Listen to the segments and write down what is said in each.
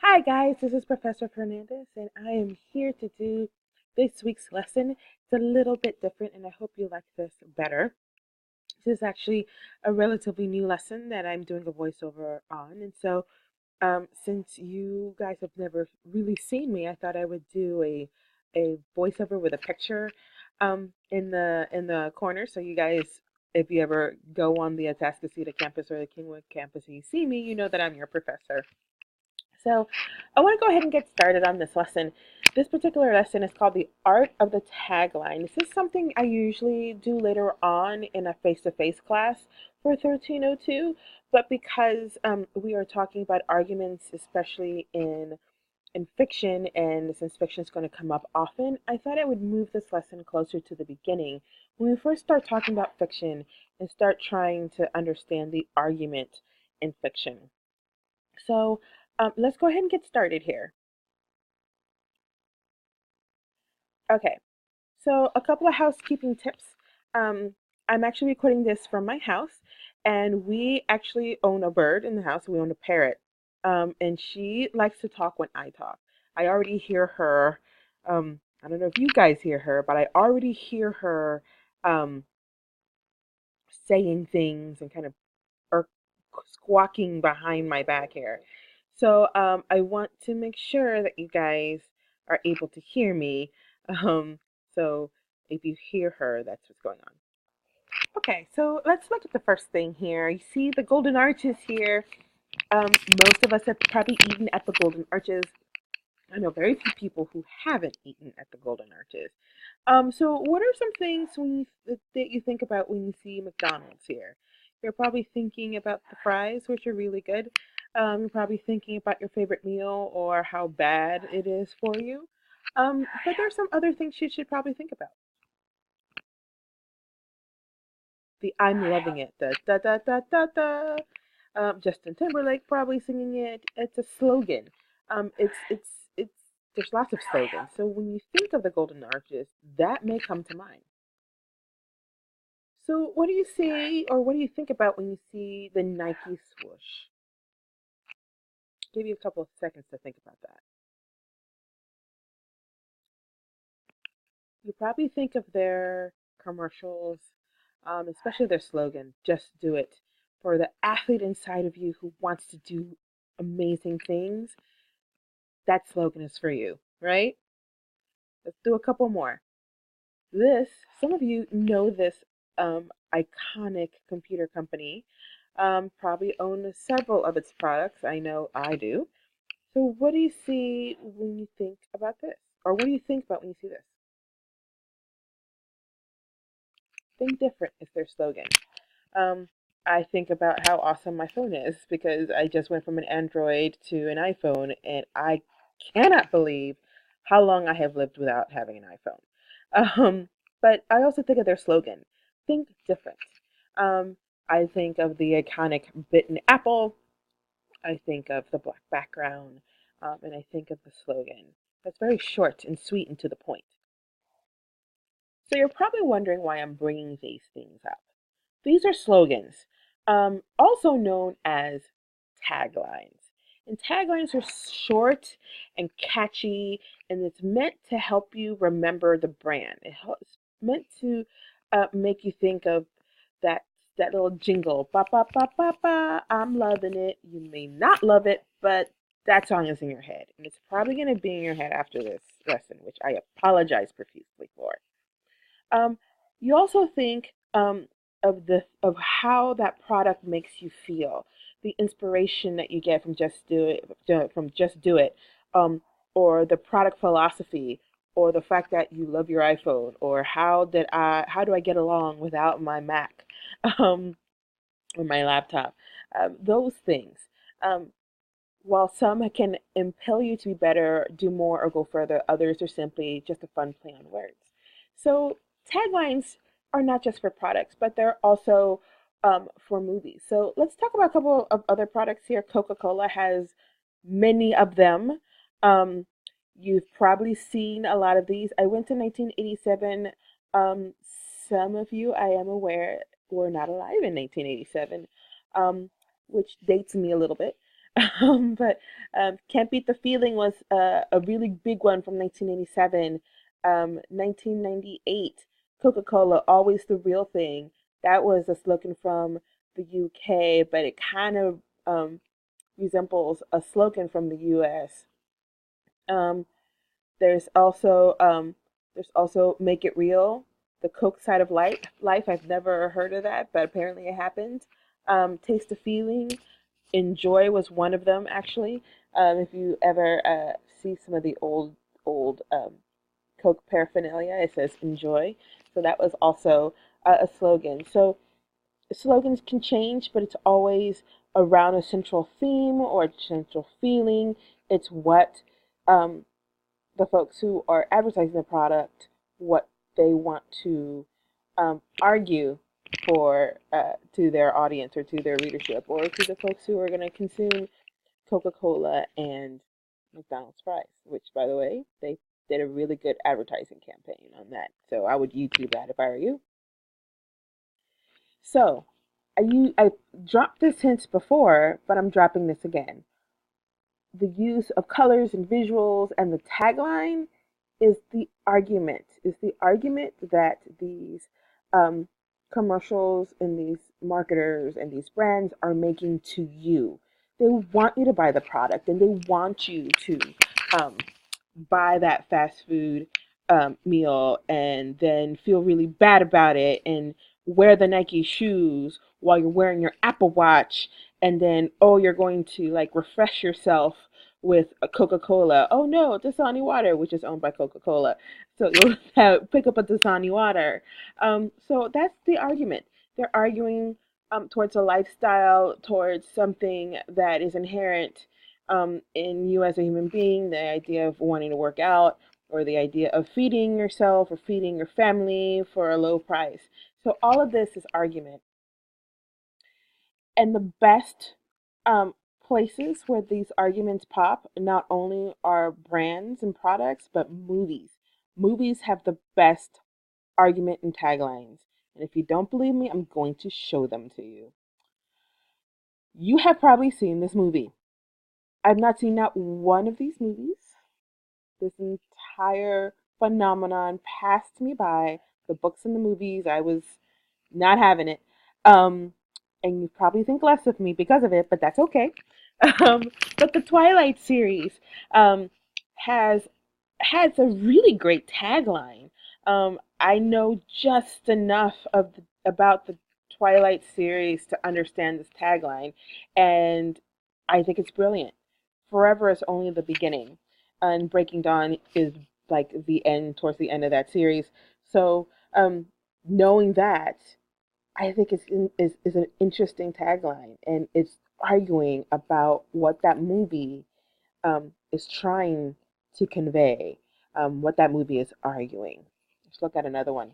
Hi guys, this is Professor Fernandez and I am here to do this week's lesson. It's a little bit different and I hope you like this better. This is actually a relatively new lesson that I'm doing a voiceover on. And so since you guys have never really seen me, I thought I would do a voiceover with a picture in the corner. So you guys, if you ever go on the Atascocita campus or the Kingwood campus and you see me, you know that I'm your professor. So I want to go ahead and get started on this lesson. This particular lesson is called The Art of the Tagline. This is something I usually do later on in a face-to-face class for 1302, but because we are talking about arguments, especially in fiction, and since fiction is going to come up often, I thought I would move this lesson closer to the beginning when we first start talking about fiction and start trying to understand the argument in fiction. So let's go ahead and get started here. Okay, so a couple of housekeeping tips. Um, I'm actually recording this from my house, and we actually own a bird in the house. We own a parrot, and she likes to talk when I talk. I already hear her. I don't know if you guys hear her, but I already hear her um, saying things and kind of or squawking behind my back here. So I want to make sure that you guys are able to hear me. Um, so if you hear her, that's what's going on. Okay, so let's look at the first thing here. You see the golden arches here. Um, Most of us have probably eaten at the golden arches. I know very few people who haven't eaten at the golden arches. So what are some things that you think about when you see McDonald's here? You're probably thinking about the fries, which are really good. You're probably thinking about your favorite meal or how bad it is for you. But there's some other things you should probably think about. The I'm loving it, the da da da da da. Justin Timberlake probably singing it. It's a slogan. It's there's lots of slogans. So when you think of the Golden Arches, that may come to mind. So what do you see or what do you think about when you see the Nike swoosh? Give you a couple of seconds to think about that. You probably think of their commercials, especially their slogan, just do it. For the athlete inside of you who wants to do amazing things, that slogan is for you, right? Let's do a couple more. This, some of you know this iconic computer company, probably own several of its products. I know I do. So, what do you see when you think about this? Or what do you think about when you see this? Think different is their slogan. Um, I think about how awesome my phone is because I just went from an Android to an iPhone, and I cannot believe how long I have lived without having an iPhone. But I also think of their slogan, think different. Um, I think of the iconic bitten apple. I think of the black background, and I think of the slogan. That's very short and sweet and to the point. So you're probably wondering why I'm bringing these things up. These are slogans, also known as taglines. And taglines are short and catchy, and it's meant to help you remember the brand. It's meant to make you think of that that little jingle, ba ba ba ba ba. I'm loving it. You may not love it, but that song is in your head, and it's probably going to be in your head after this lesson, which I apologize profusely for. Um, you also think of how that product makes you feel, the inspiration that you get from just do it, um, or the product philosophy, or the fact that you love your iPhone, or how do I get along without my Mac, um, or my laptop, those things. Um, while some can impel you to be better, do more, or go further, others are simply just a fun play on words. So taglines are not just for products, but they're also for movies. So let's talk about a couple of other products here. Coca-Cola has many of them. Um, you've probably seen a lot of these. I went to 1987. Um, some of you, I am aware, were not alive in 1987, which dates me a little bit. But Can't Beat the Feeling was a really big one from 1987. 1998, Coca-Cola, Always the Real Thing. That was a slogan from the UK, but it kind of resembles a slogan from the US. Um, there's also Make It Real, the Coke side of life. I've never heard of that, but apparently it happened. Taste the Feeling, Enjoy was one of them actually. If you ever see some of the old Coke paraphernalia, it says Enjoy. So that was also a slogan. So slogans can change, but it's always around a central theme or a central feeling. It's what um, the folks who are advertising the product, what they want to argue for to their audience or to their readership or to the folks who are going to consume Coca-Cola and McDonald's fries, which, by the way, they did a really good advertising campaign on that. So I would YouTube that if I were you. So I dropped this hint before, but I'm dropping this again. The use of colors and visuals and the tagline is the argument that these um, commercials and these marketers and these brands are making to you. They want you to buy the product and they want you to um, buy that fast food meal and then feel really bad about it and wear the Nike shoes while you're wearing your Apple Watch, and then oh, you're going to like refresh yourself with a Coca-Cola. Oh no, Dasani water, which is owned by Coca-Cola. So you'll pick up a Dasani water. So that's the argument. They're arguing towards a lifestyle, towards something that is inherent in you as a human being, the idea of wanting to work out or the idea of feeding yourself or feeding your family for a low price. So all of this is argument. And the best places where these arguments pop not only are brands and products, but movies. Movies have the best argument and taglines. And if you don't believe me, I'm going to show them to you. You have probably seen this movie. I've not seen not one of these movies. This entire phenomenon passed me by. The books and the movies, I was not having it. Um, and you probably think less of me because of it, but that's okay. Um, but the Twilight series um, has a really great tagline. I know just enough about the Twilight series to understand this tagline, and I think it's brilliant. Forever is only the beginning, and Breaking Dawn is like the end, towards the end of that series. So, knowing that, I think is an interesting tagline, and it's arguing about what that movie is trying to convey, what that movie is arguing. Let's look at another one.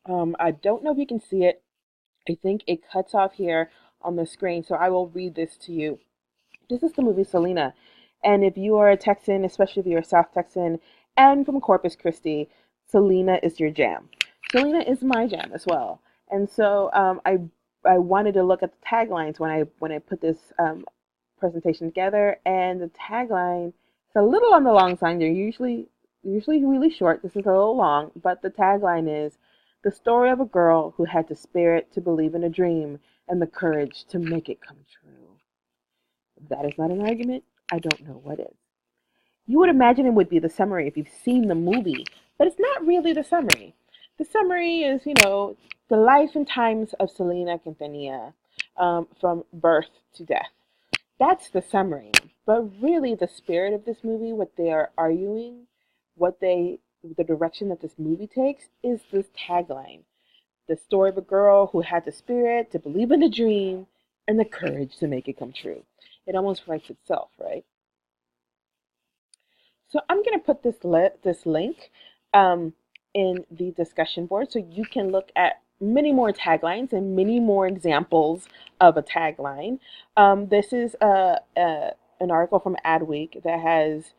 I don't know if you can see it. I think it cuts off here on the screen, so I will read this to you. This is the movie Selena. And if you are a Texan, especially if you're a South Texan and from Corpus Christi, Selena is your jam. Selena is my jam as well. And so I wanted to look at the taglines when I put this presentation together, and the tagline is a little on the long side. They're usually really short. This is a little long, but the tagline is the story of a girl who had the spirit to believe in a dream and the courage to make it come true. If that is not an argument, I don't know what is. You would imagine it would be the summary if you've seen the movie, but it's not really the summary. The summary is, the life and times of Selena Quintanilla, from birth to death. That's the summary. But really, the spirit of this movie, what they are arguing, the direction that this movie takes, is this tagline: the story of a girl who had the spirit to believe in a dream and the courage to make it come true. It almost writes itself, right? So I'm going to put this link um, in the discussion board so you can look at many more taglines and many more examples of a tagline. This is an article from Adweek that has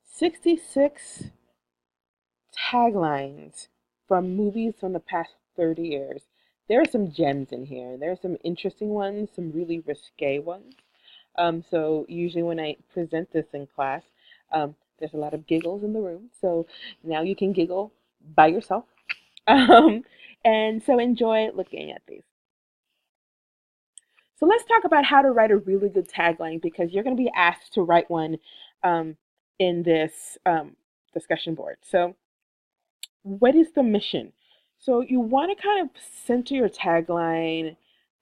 66 taglines from movies from the past 30 years. There are some gems in here. There are some interesting ones, some really risque ones. So usually when I present this in class, there's a lot of giggles in the room. So now you can giggle by yourself. Um, and so enjoy looking at these. So let's talk about how to write a really good tagline because you're going to be asked to write one um, in this discussion board. So, what is the mission? So, you want to kind of center your tagline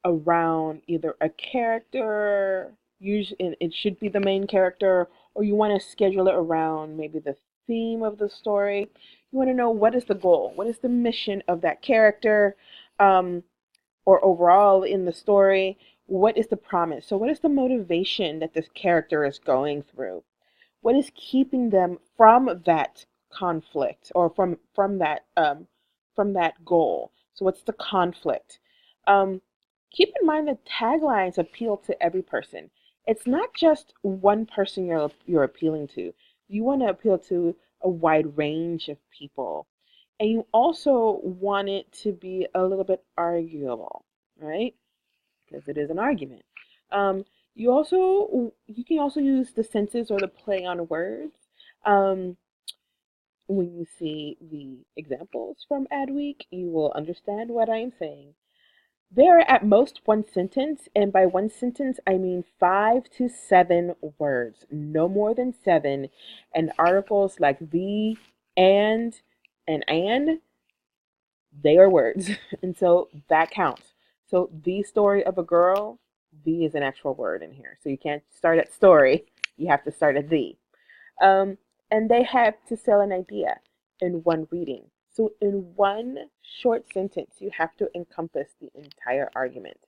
around either a character, usually it should be the main character, or you want to schedule it around maybe the theme of the story. You want to know what is the goal, what is the mission of that character. Or overall in the story, what is the promise? So, what is the motivation that this character is going through? What is keeping them from that conflict or from that goal? So, what's the conflict? Um, Keep in mind that taglines appeal to every person. It's not just one person you're appealing to. You want to appeal to a wide range of people. And you also want it to be a little bit arguable, right? Because it is an argument. Um, you can also use the senses or the play on words. Um, when you see the examples from Adweek, you will understand what I am saying. There are at most one sentence, and by one sentence, I mean 5 to 7 words, no more than 7. And articles like the, and, they are words. And so that counts. So the story of a girl, the is an actual word in here. So you can't start at story, you have to start at the. Um, and they have to sell an idea in one reading. So in one short sentence, you have to encompass the entire argument.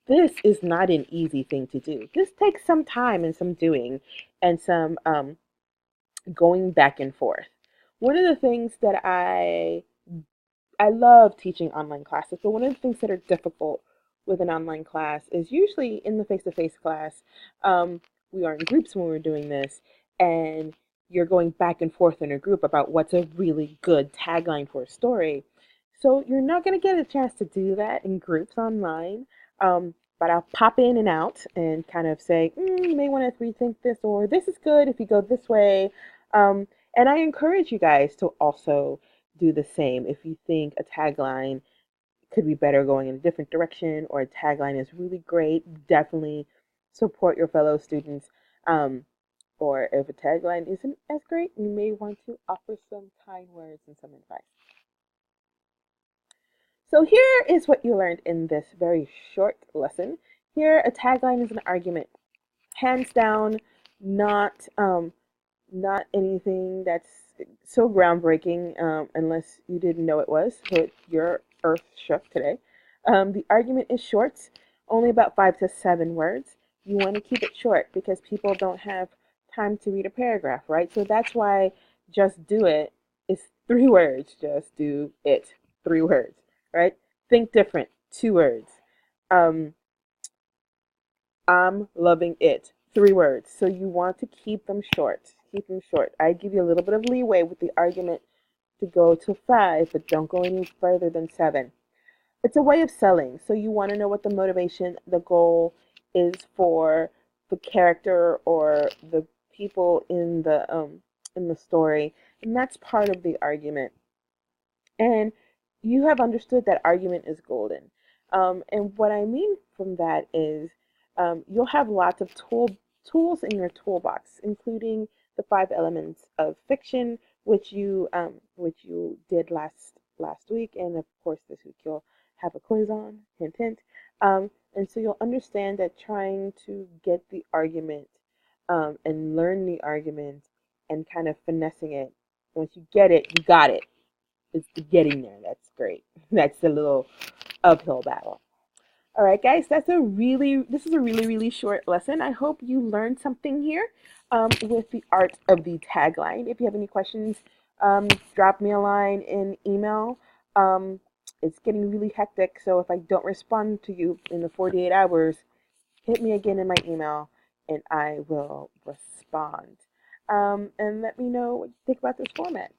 This is not an easy thing to do. This takes some time and some doing and some going back and forth. One of the things that I love teaching online classes, but one of the things that are difficult with an online class is usually in the face-to-face class, we are in groups when we're doing this, and you're going back and forth in a group about what's a really good tagline for a story. So you're not going to get a chance to do that in groups online, but I'll pop in and out and kind of say, you may want to rethink this, or this is good if you go this way. And I encourage you guys to also do the same. If you think a tagline could be better going in a different direction or a tagline is really great, definitely support your fellow students. Or if a tagline isn't as great, you may want to offer some kind words and some advice. So here is what you learned in this very short lesson. Here, a tagline is an argument. Hands down, not not anything that's so groundbreaking unless you didn't know it was. So your earth shook today. The argument is short, only about 5 to 7 words. You want to keep it short because people don't have time to read a paragraph, right? So that's why just do it is 3 words. Just do it. 3 words, right? Think different. 2 words. Um, I'm loving it. 3 words. So you want to keep them short. Keep them short. I give you a little bit of leeway with the argument to go to 5, but don't go any further than 7. It's a way of selling. So you want to know what the motivation, the goal is for the character or the people in the story, and that's part of the argument. And you have understood that argument is golden. And what I mean from that is you'll have lots of tools in your toolbox, including the 5 elements of fiction, which you did last week, and of course this week you'll have a quiz on. Hint, hint. And so you'll understand that trying to get the argument and learn the argument and kind of finessing it. Once you get it, you got it. It's the getting there. That's great. That's the little uphill battle. All right, guys, this is a really short lesson. I hope you learned something here with the art of the tagline. If you have any questions, drop me a line in email. It's getting really hectic, so if I don't respond to you in the 48 hours, hit me again in my email and I will respond. And let me know what you think about this format.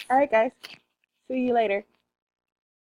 All right, guys. See you later.